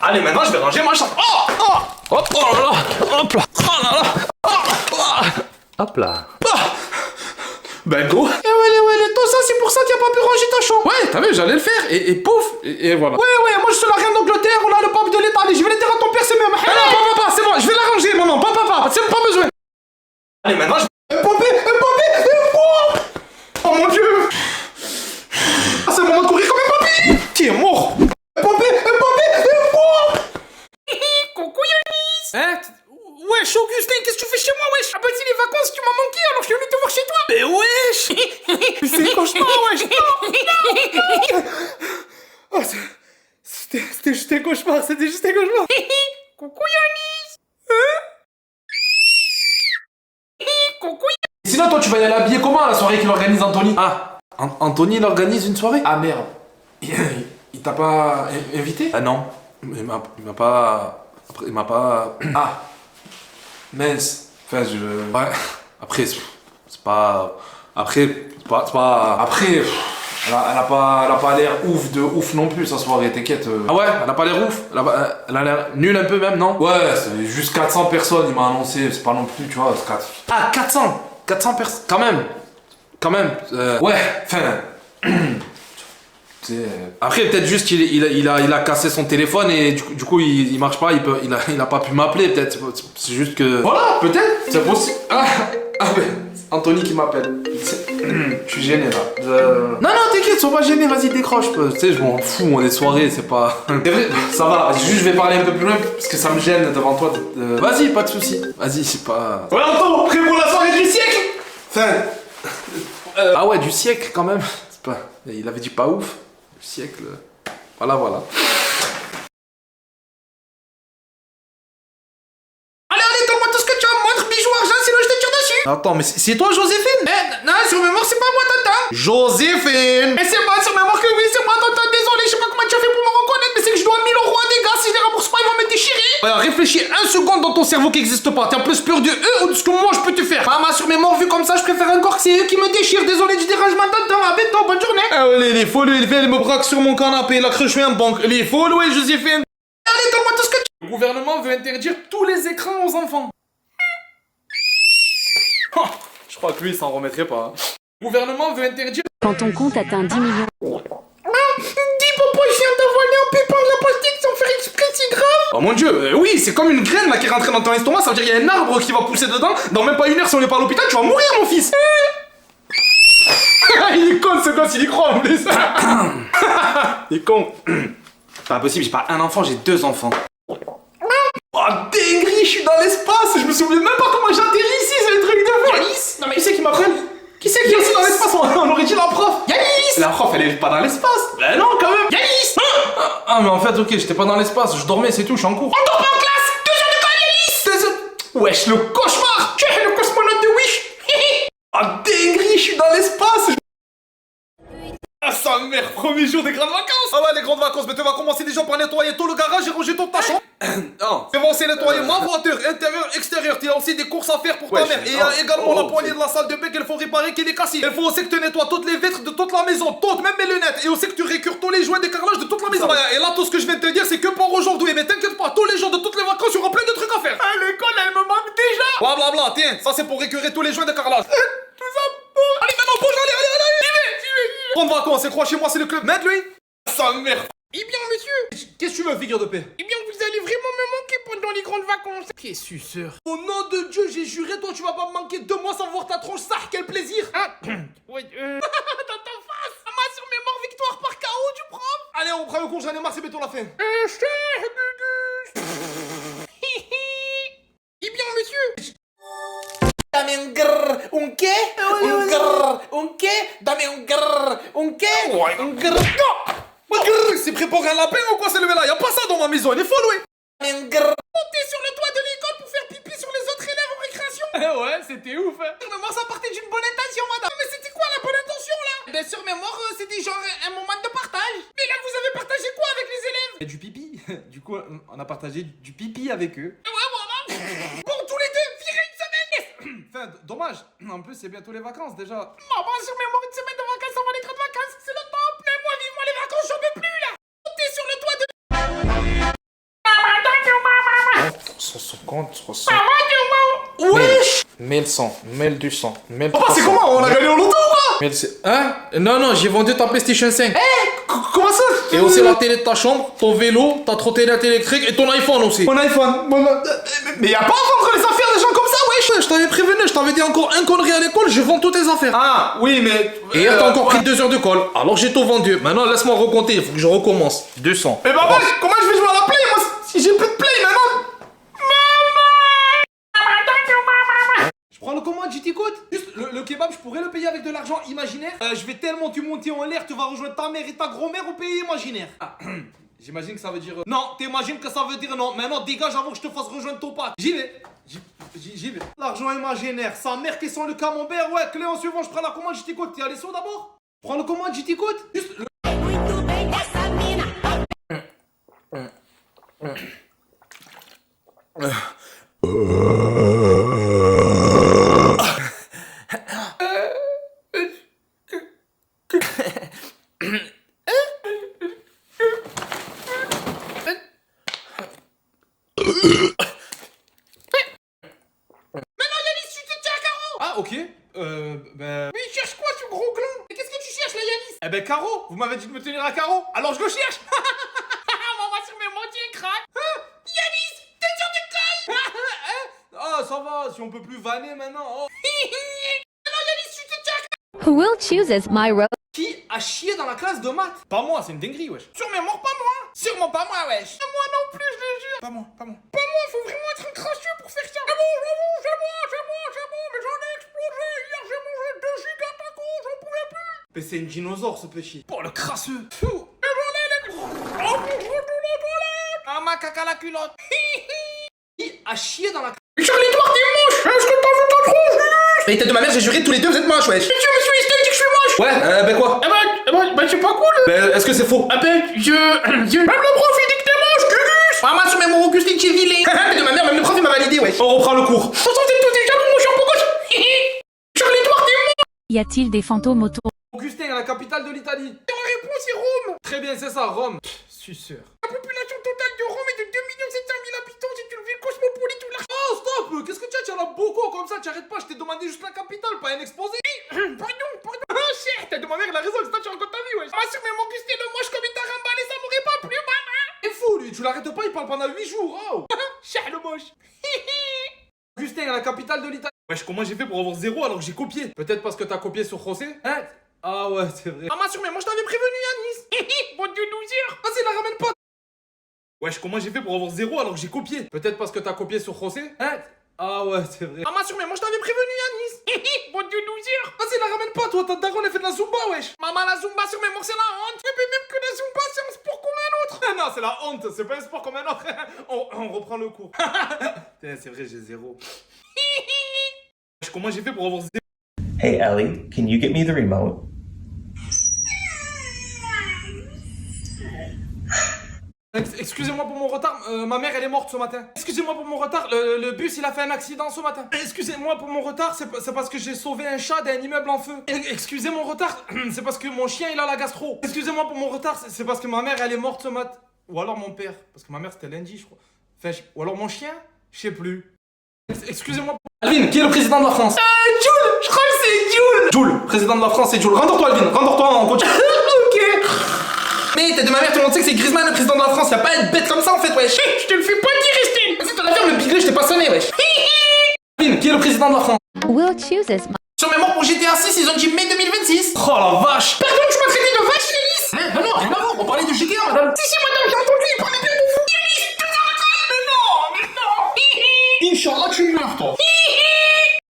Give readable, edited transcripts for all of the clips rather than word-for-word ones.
Allez, maintenant je vais ranger ma chambre. Oh, oh, hop, oh là là, hop là, oh là là, oh, oh. Hop là. Oh. Ben go. Eh ouais, tout ça c'est pour ça que t'as pas pu ranger ta chambre. Ouais, t'as vu, j'allais le faire et pouf, et voilà. Ouais, moi je suis la reine d'Angleterre, on a le pape de l'État, allez, je vais le dire à ton père, c'est même. Ah non, papa, c'est bon, je vais la ranger, maman, papa, c'est pas besoin. Allez, maintenant je... Oh mon dieu. Ah, c'est le moment de courir comme un papy. Qui est mort? Coucou Yanis. Hein? Wesh Augustin, qu'est-ce que tu fais chez moi, wesh? Ah bah c'est les vacances, tu m'as manqué, alors je suis venu te voir chez toi. Mais wesh. C'est cauchemar, wesh. Oh, c'était juste un cauchemar, c'était juste un cauchemar. Coucou Yanis. Coucou Yanis. Sinon, toi, tu vas y aller habiller comment à la soirée qu'il organise Anthony? Ah, Anthony, il organise une soirée? Ah merde. Il t'a pas invité? Ah non. Il m'a pas... Après, il m'a pas... Ah. Mince. Enfin, ouais. Après, c'est pas... Après, c'est pas... Après... Elle a pas l'air ouf non plus, sa soirée, t'inquiète. Ah ouais, elle a pas l'air ouf. Elle a l'air nulle un peu même, non? Ouais, c'est juste 400 personnes, il m'a annoncé. C'est pas non plus, tu vois, c'est 4... Ah, 400 personnes. Quand même. Ouais, enfin... Après, peut-être juste qu'il a cassé son téléphone et du coup, il marche pas, il a pas pu m'appeler, peut-être. C'est juste que... Voilà, peut-être, c'est possible. Ah ben, Anthony qui m'appelle. Je suis gêné, là. Non, t'inquiète, sois pas gêné, vas-y, décroche. Tu sais, je m'en fous, on est soirées, c'est pas... C'est vrai, ça va, juste je vais parler un peu plus loin, parce que ça me gêne devant toi. Vas-y, pas de soucis. Vas-y, c'est pas... Ouais, Anto, prêt pour la soirée du siècle. Enfin... Ah ouais, du siècle, quand même. C'est pas... Il avait dit pas ouf. Du siècle... Voilà. Allez, donne-moi tout ce que tu as, montre, bijoux, argent, sinon je te tire dessus. Attends, mais c'est toi, Joséphine? Non, sur mémoire, c'est pas moi, tonton. Joséphine! Et c'est moi, sur mémoire que oui, c'est moi, tonton. Désolé, je sais pas comment tu as fait pour me reconnaître, mais c'est que je dois 1000 euros à des gars. Si je les rembourse pas, ils vont me déchirer. Réfléchis un seconde dans ton cerveau qui existe pas. T'es en plus peur de eux ou de ce que moi je peux te faire? Maman, sur mémoire, vu comme ça, je préfère encore que c'est eux qui me déchirent. Désolé du dérangement, tonton. Avec toi, bonne journée. Ah ouais, les folles, ils viennent me braquer sur mon canapé. Il a cru que je suis un banque. Les folles, ouais, Joséphine. Allez, donne-moi tout ce que tu... Le gouvernement veut interdire tous les écrans aux enfants. Je crois que lui, il s'en remettrait pas. Le gouvernement veut interdire... Quand ton compte atteint 10 millions. Dis, papa, je viens d'avaler un pépin de la pastille sans faire exprès, c'est grave. Oh mon dieu, oui, c'est comme une graine là qui est rentrée dans ton estomac. Ça veut dire qu'il y a un arbre qui va pousser dedans. Dans même pas une heure, si on n'est pas à l'hôpital, tu vas mourir, mon fils. Il est con, ce gosse, il y croit en plus. Il est con. Pas possible, j'ai pas un enfant, j'ai 2 enfants. Oh, dinguerie, je suis dans l'espace. Je me souviens même pas comment j'ai atterri ici, c'est le truc de fou. Yanis. Non mais qui c'est qui m'apprenne? Qui c'est qui est aussi dans l'espace? On aurait dit la prof. Yanis. La prof, elle est pas dans l'espace. Ben non, quand même. Yanis. Ah, mais en fait, ok, j'étais pas dans l'espace, je dormais, c'est tout, je suis en cours. On dort pas en classe. 2 heures de colle, Yanis. Wesh, le cauchemar. Tu es le cosmonaute de Wish. Ah, dinguerie, je suis dans l'espace. Ah, sa mère, premier jour des grandes vacances. Ah ouais, les grandes vacances, mais tu vas commencer déjà par nettoyer tout le garage et ranger toute ta chambre. Non. Tu vas aussi nettoyer ma voiture, intérieur, extérieur. Tu as aussi des courses à faire pour ta mère. Et il y a également la poignée de la salle de bain qu'il faut réparer qui est cassée. Il faut aussi que tu nettoies toutes les vitres de toute la maison, toutes, même mes lunettes. Et aussi que tu récures tous les joints des carrelages de toute la maison. Et là, tout ce que je viens de te dire, c'est que pour aujourd'hui. Mais t'inquiète pas, tous les jours de toutes les vacances, il y aura plein de trucs à faire. Ah, l'école, elle me manque déjà. Blablabla, tiens, ça c'est pour récurer tous les joints de carrelage. Tout ça pour... Allez, maintenant, bouge, allez. J'y vais. Prendre vacances, c'est quoi chez moi, c'est le club Med, lui. Sa mère. Eh bien, monsieur. Qu'est-ce que tu veux, figure de paix? Eh bien, vous allez vraiment me manquer pendant les grandes vacances. Qu'est-ce suceur. Au nom de Dieu, j'ai juré, toi, tu vas pas me manquer 2 mois sans voir ta tronche, ça, quel plaisir. Ah, ouais, dans ta face. Maman, sur mémoire, victoire par KO du prof. Allez, on prend le cours, j'en ai marre, c'est bientôt la fin. Eh bien, monsieur. Dame un grrr, un qué? Un grrr, un qué? Dame un grrr, un qué? Un grrr. Non! Un grrr, c'est pris pour un lapin ou quoi, c'est levé là? Y'a pas ça dans ma maison, il est fou, oui. Un grrr. Monter sur le toit de l'école pour faire pipi sur les autres élèves en récréation. Ouais, c'était ouf, hein. Sur mémoire, ça partait d'une bonne intention, madame. Mais c'était quoi la bonne intention, là? Ben, sur mémoire, c'était genre un moment de partage. Mais là, vous avez partagé quoi avec les élèves? Et du pipi. Du coup, on a partagé du pipi avec eux. Ouais, voilà. Pour tous les deux, virez une semaine. Enfin, dommage. En plus, c'est bientôt les vacances, déjà. Maman, sur mémoire, une semaine de vacances avant les grandes vacances. C'est le top. Mais moi, vivement les vacances, j'en peux plus, là. Montez sur le toit de 150, 300... Wesh 1100, 1200, 1300... Papa, c'est comment? On a gagné en loto ou quoi? 1600... Hein? Non, j'ai vendu ta PlayStation 5. Comment ça? Et aussi la télé de ta chambre, ton vélo, ta trottinette électrique et ton iPhone aussi. Mon iPhone. Mais y'a pas à vendre les affaires des gens comme ça, wesh. Je t'avais prévenu, je t'avais dit encore un connerie à l'école, je vends toutes tes affaires. Ah, oui, mais... Et hier t'as encore pris 2 heures de colle, alors j'ai tout vendu. Maintenant laisse-moi recompter, il faut que je recommence. 200. Mais papa, comment je vais jouer à la play? Moi, si j'ai plus de play maintenant... Je prends le commande, j'y t'écoute. Juste, le kebab, je pourrais le payer avec de l'argent imaginaire. Je vais tellement te monter en l'air, tu vas rejoindre ta mère et ta grand-mère au pays imaginaire. Ah, j'imagine que ça veut dire... Non, t'imagines que ça veut dire non. Maintenant, dégage avant que je te fasse rejoindre ton pote. J'y vais. J'y vais. L'argent imaginaire, sa mère qui sent le camembert. Ouais, clé en suivant, je prends la commande, j'y t'écoute. T'es allé sur d'abord? Prends le commande, j'y t'écoute. Juste... Ah, ok. Mais il cherche quoi, ce gros gland? Mais qu'est-ce que tu cherches, là, Yanis? Eh ben, Caro, vous m'avez dit de me tenir à Caro, alors je le cherche. Maman, sur mes moitiés crack. Yanis, t'es sûr de colle? Ah, ça va, si on peut plus vanner maintenant. Oh. Non, Yanis, tu te tiens. Who will choose as my role? Qui a chié dans la classe de maths? Pas moi, c'est une dinguerie, wesh. Sûrement pas moi. Sûrement pas moi, wesh. Moi non plus, je le jure. Pas moi. Pas moi, faut vraiment être un crasseux pour faire ça. C'est bon, mais j'en ai explosé. Hier, j'ai mangé 2 gigas tacos, j'en pouvais plus. Mais c'est une dinosaure, ce petit. Oh, le crasseux. Fou. Et j'en ai les... Oh, je retourne aux toilettes. Ah, ma caca la culotte. Qui a chié dans la... Charlie, toi, t'es moche. Est-ce que t'as vu ta tronche? Mais tête de ma mère, j'ai juré tous les deux, vous êtes moches, wesh. Monsieur, il dit que je suis moche. Ouais, ben quoi? C'est pas cool. Ben, est-ce que c'est faux? Même le prof, il dit que t'es moche, Gugus. Ah, moi, sur mes mots, Augustin, j'ai vilé. Mais de ma mère, même le prof, il m'a validé, wesh. On reprend le cours. Pourtant, t'es tous déjà mon champ, pourquoi Charlie, toi, t'es moche. Y a-t-il des fantômes autour? Augustin, la capitale de l'Italie. Et la réponse est Rome. Très bien, c'est ça, Rome. Suceur. La population totale de Rome est de 2 700 000 habitants. C'est une ville cosmopolite où la... Oh, stop. Qu'est-ce que tu as là beaucoup comme ça? Tu arrêtes pas, je t'ai demandé juste la capitale, pas un exposé. Pardon. Oh, cher, t'as de ma mère, il a raison, c'est toi, tu racontes ta vie, wesh. Ah, sur mes Augustin, le moche comme il t'a remballé, ça m'aurait pas plu, maman. Il est fou, lui, tu l'arrêtes pas, il parle pendant 8 jours, oh. Cher, le moche. Augustin, la capitale de l'Italie. Wesh, comment j'ai fait pour avoir 0 alors que j'ai copié? Peut-être parce que t'as copié sur José? Hein? Ah ouais, c'est vrai. Ah, ma sur mes, moi je t'avais prévenu, Yanis. Bon Dieu, 12 heures. Vas-y, la ramène pas. Wesh, comment j'ai fait pour avoir 0 alors que j'ai copié? Peut-être parce que t'as copié sur José? Hein? Ah ouais, c'est vrai. Ah, ma sur mes, moi je t'avais prévenu, Yanis. Bon Dieu, 12 heures. Vas-y, la ramène pas, toi, ta daronne, elle fait de la Zumba, wesh. Maman, la Zumba sur mes, moi c'est la honte. Et puis même que la Zumba, c'est un sport comme un autre. Non, c'est la honte, c'est pas un sport comme un autre. on reprend le cours. Putain, c'est vrai, j'ai 0. Wesh, comment j'ai fait pour avoir 0? Hey Ellie, can you get me the remote? Excusez-moi pour mon retard, ma mère elle est morte ce matin. Excusez-moi pour mon retard, le bus il a fait un accident ce matin. Excusez-moi pour mon retard, c'est parce que j'ai sauvé un chat d'un immeuble en feu. Excusez mon retard, c'est parce que mon chien il a la gastro. Excusez-moi pour mon retard, c'est parce que ma mère elle est morte ce matin. Ou alors mon père, parce que ma mère c'était lundi je crois. Enfin, ou alors mon chien, je sais plus. Excusez-moi pour... Alvin, qui est le président de la France? Jules, je crois que c'est Jules. Jules, président de la France c'est Jules. Rendors-toi Alvin, rendors-toi, on continue. Ok. Mais tête de ma mère, tout le monde sait que c'est Griezmann le président de la France. Y'a pas à être bête comme ça en fait, wesh. Je te le fais pas dire, Estelle. Vas-y, t'en as fait le biglé, je t'ai pas sonné, wesh. Alvin, qui est le président de la France? Will choose as my... Sur mes morts pour GTA 6, ils ont dit mai 2026. Oh la vache. Pardon, tu m'as traité de vache, Yanis. Mais non, rien à voir, on parlait de GTA, madame. Si, madame, j'ai entendu, il prenait bien de vous. Yanis, t'es dans la mais non. Inch'Allah, tu meurs, toi.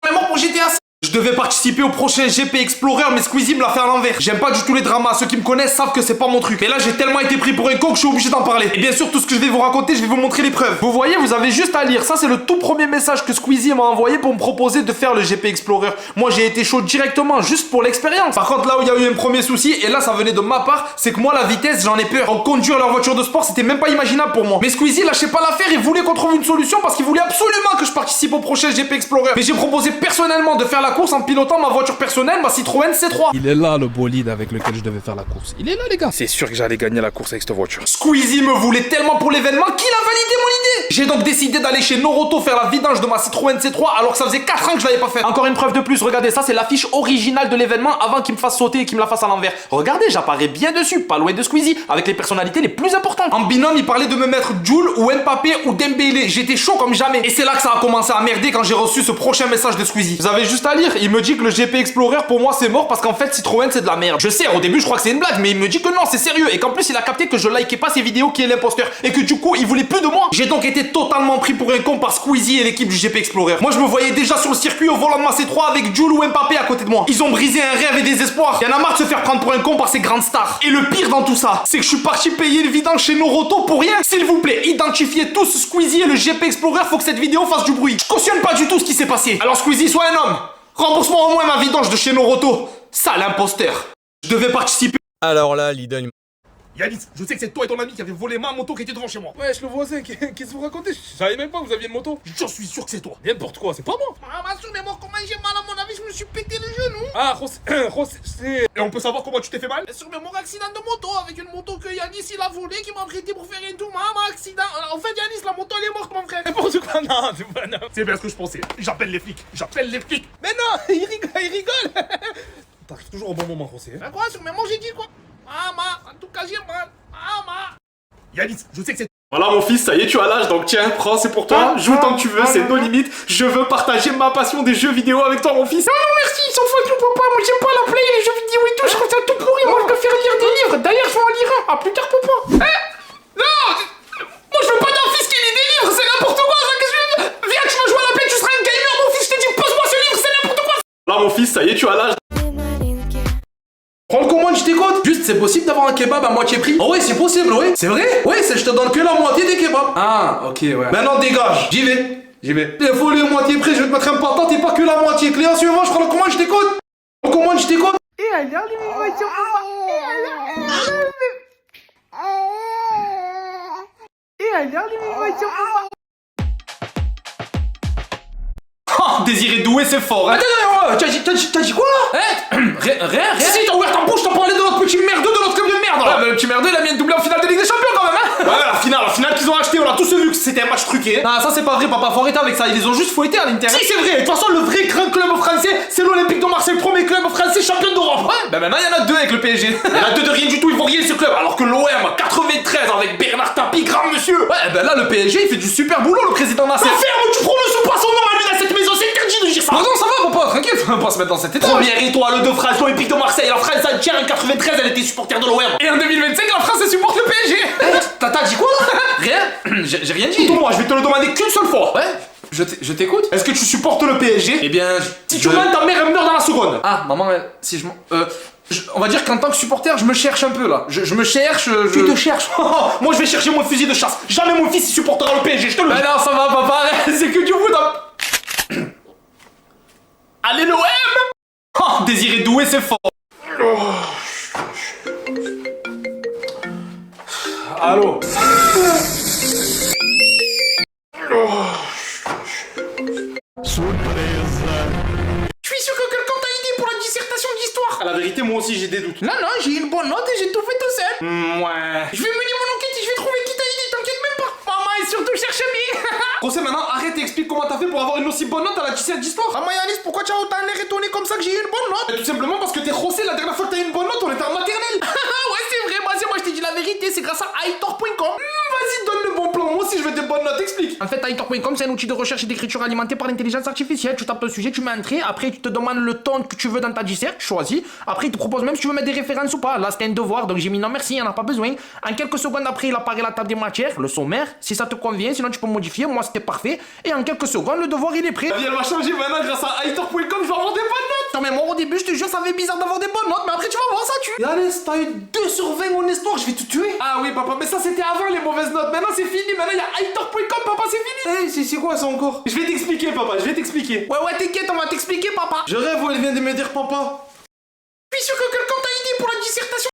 Mes morts pour GTA 6. Je devais participer au prochain GP Explorer, mais Squeezie me l'a fait à l'envers. J'aime pas du tout les dramas, ceux qui me connaissent savent que c'est pas mon truc. Et là j'ai tellement été pris pour un con que je suis obligé d'en parler. Et bien sûr tout ce que je vais vous raconter, je vais vous montrer les preuves. Vous voyez, vous avez juste à lire. Ça c'est le tout premier message que Squeezie m'a envoyé pour me proposer de faire le GP Explorer. Moi j'ai été chaud directement, juste pour l'expérience. Par contre là où il y a eu un premier souci, et là ça venait de ma part, c'est que moi la vitesse j'en ai peur. En conduire leur voiture de sport c'était même pas imaginable pour moi. Mais Squeezie lâchait pas l'affaire, il voulait qu'on trouve une solution parce qu'il voulait absolument que je participe au prochain GP Explorer. Mais j'ai proposé personnellement de faire la course en pilotant longtemps ma voiture personnelle, ma Citroën C3. Il est là le bolide avec lequel je devais faire la course. Il est là les gars. C'est sûr que j'allais gagner la course avec cette voiture. Squeezie me voulait tellement pour l'événement qu'il a validé mon idée. J'ai donc décidé d'aller chez Noroto faire la vidange de ma Citroën C3 alors que ça faisait 4 ans que je l'avais pas fait. Encore une preuve de plus, regardez ça, c'est l'affiche originale de l'événement avant qu'il me fasse sauter et qu'il me la fasse à l'envers. Regardez, j'apparais bien dessus, pas loin de Squeezie, avec les personnalités les plus importantes. En binôme, il parlait de me mettre Jul ou Mbappé ou Dembélé. J'étais chaud comme jamais. Et c'est là que ça a commencé à merder quand j'ai reçu ce prochain message de Squeezie. Vous avez juste à lire, il me dit que le GP Explorer pour moi c'est mort parce qu'en fait Citroën c'est de la merde. Je sais, au début je crois que c'est une blague, mais il me dit que non, c'est sérieux et qu'en plus il a capté que je likais pas ses vidéos qui est l'imposteur et que du coup il voulait plus de moi. J'ai donc été totalement pris pour un con par Squeezie et l'équipe du GP Explorer. Moi je me voyais déjà sur le circuit au volant de ma C3 avec Jul ou Mbappé à côté de moi. Ils ont brisé un rêve et des espoirs. Il y en a marre de se faire prendre pour un con par ces grandes stars. Et le pire dans tout ça, c'est que je suis parti payer le vidange chez Noroto pour rien. S'il vous plaît, identifiez tous Squeezie et le GP Explorer, faut que cette vidéo fasse du bruit. Je cautionne pas du tout ce qui s'est passé. Alors Squeezie, sois un homme. Rembourse-moi au moins ma vidange de chez Noroto. Sale imposteur. Je devais participer. Alors là, Liden, Yanis, je sais que c'est toi et ton ami qui avez volé ma moto qui était devant chez moi. Wesh le voisin, qu'est-ce que vous racontez? Je savais même pas que vous aviez une moto. J'en suis sûr que c'est toi. N'importe quoi, c'est pas moi. Ah, ma soeur, mais moi, comment j'ai mal à mon avis, je me suis pété le genou. Ah, c'est... Et on peut savoir comment tu t'es fait mal? Sur mon accident de moto, avec une moto que Yanis il a volée, qui m'a prêté pour faire un tour, ma accident. En fait, Yanis, la moto elle est morte, mon frère. N'importe quoi, non, c'est pas non. C'est bien ce que je pensais. J'appelle les flics, Mais non, il rigole. T'arrives toujours au bon moment, José. Mais quoi, sur mes mots, j'ai dit quoi? En tout cas, j'ai mal. Yanis, je sais que c'est... Voilà mon fils, ça y est, tu as l'âge, donc tiens, prends, c'est pour toi, joue tant que tu veux, c'est nos limites, je veux partager ma passion des jeux vidéo avec toi mon fils. Non, merci, ils sont fous avec papa, moi j'aime pas la play, les jeux vidéo et tout, je trouve ça tout pourri, moi je préfère lire des livres, d'ailleurs je vais en lire un, à plus tard papa. Non, moi je veux pas d'un fils qui lit des livres, c'est n'importe quoi, ça, qu'est-ce que je veux? Viens, tu vas jouer à la play, tu seras un gamer, mon fils, je te dis, pose-moi ce livre, c'est n'importe quoi. Là mon fils, ça y est, tu as l'âge. Prends le commande, je t'écoute. Juste, c'est possible d'avoir un kebab à moitié prix? Oh oui, c'est possible, oui. C'est vrai? Oui, je te donne que la moitié des kebabs. Ah, ok, ouais. Maintenant, dégage. J'y vais. Il faut aller à moitié prix, je vais te mettre un patate et pas que la moitié. Client suivant, je prends le commande, je t'écoute. Le commande, je t'écoute. Et alors, l'innovation, Oh, désiré doué, c'est fort, hein. Attends, t'as dit quoi là? Rien. Si, t'as ouvert ta bouche, t'as parlé de notre petit merdeux, de notre club de merde là. Ouais, mais le petit merdeux, il a mis une doublée en finale de Ligue des Champions quand même, hein. Ouais, la finale qu'ils ont acheté, on a tous vu que c'était un match truqué. Ah, ça c'est pas vrai, papa, faut arrêter avec ça, ils les ont juste fouettés à l'intérieur. Si, c'est vrai, de toute façon, le vrai grand club français, c'est l'Olympique de Marseille, le premier club français champion d'Europe. Ouais, ben maintenant, il y en a deux avec le PSG. Il y en a deux de rien du tout, ils vont rien ce club. Alors que l'OM, 93 avec Bernard Tapie, grand monsieur. Ouais, ben là, le PSG, il fait du super boulot, le président Nasser. Mais ferme, tu prononces pas son nom à lui dans cette maison, c'est interdit de dire ça. Non, ça va, papa, tranquille, faut pas se mettre dans cette état. Première étoile de France, l'Olympique de Marseille, la France entière en 93, elle était supporter de l'OM. Et en 2025, la France, elle supporte le PSG. T'as dit quoi là? Rien, j'ai rien dit. Moi, je vais te le demander qu'une seule fois. Ouais, je t'écoute. Est-ce que tu supportes le PSG? Eh bien, si tu mens, ta mère elle meurt dans la seconde. Ah, maman, si je on va dire qu'en tant que supporter, je me cherche un peu là. Je me cherche. Tu te cherches? Moi, je vais chercher mon fusil de chasse. Jamais mon fils il supportera le PSG, je te le dis. Mais non, ça va, papa. C'est que du foot. Allez, l'OM! Oh, désiré doué, c'est fort. Allô? Je suis sûr que quelqu'un t'a aidé pour la dissertation d'histoire. À la vérité, moi aussi j'ai des doutes. Non, j'ai une bonne note et j'ai tout fait tout seul. Ouais. Je vais mener mon enquête et je vais trouver qui t'a aidé, t'inquiète même pas. Maman et surtout cherche bien. José, maintenant arrête et explique comment t'as fait pour avoir une aussi bonne note à la dissertation d'histoire. Maman Yanis, pourquoi tu as autant l'air étonné comme ça que j'ai eu une bonne note? Tout simplement parce que t'es José, la dernière fois que t'as eu une bonne note, on était en maternelle. Ouais, c'est vrai, moi je t'ai dit la vérité, c'est grâce à aitor.com. Vas-y, donne le bon plan, moi aussi je veux des bonnes notes, explique. En fait, aitor.com, c'est un outil de recherche et d'écriture alimenté par l'intelligence artificielle. Tu tapes le sujet, tu mets entrée, après tu te demandes le ton que tu veux dans ta dissert, tu choisis. Après, il te propose même si tu veux mettre des références ou pas. Là, c'était un devoir, donc j'ai mis non merci, il en a pas besoin. En quelques secondes après, il apparaît la table des matières, le sommaire. Si ça te convient, sinon tu peux modifier. Moi, c'était parfait. Et en quelques secondes, le devoir il est prêt. La vie elle va changer maintenant grâce à aitor.com, je vais avoir des bonnes notes. Non, mais moi au début, je te jure, ça fait bizarre d'avoir des bonnes notes, mais après, tu vas voir, ça tue. Allez, si t'as eu 2 sur 20 en histoire, je vais te tuer. Ah oui, papa, mais ça c'était avant les mauvaises notes. Maintenant c'est fini, maintenant il y a aitor.com, papa, c'est fini. C'est quoi ça encore? Je vais t'expliquer, papa, je vais t'expliquer. Ouais, t'inquiète, on va t'expliquer, papa. Je rêve où elle vient de me dire papa. Je suis sûr que quelqu'un t'a aidé pour la dissertation.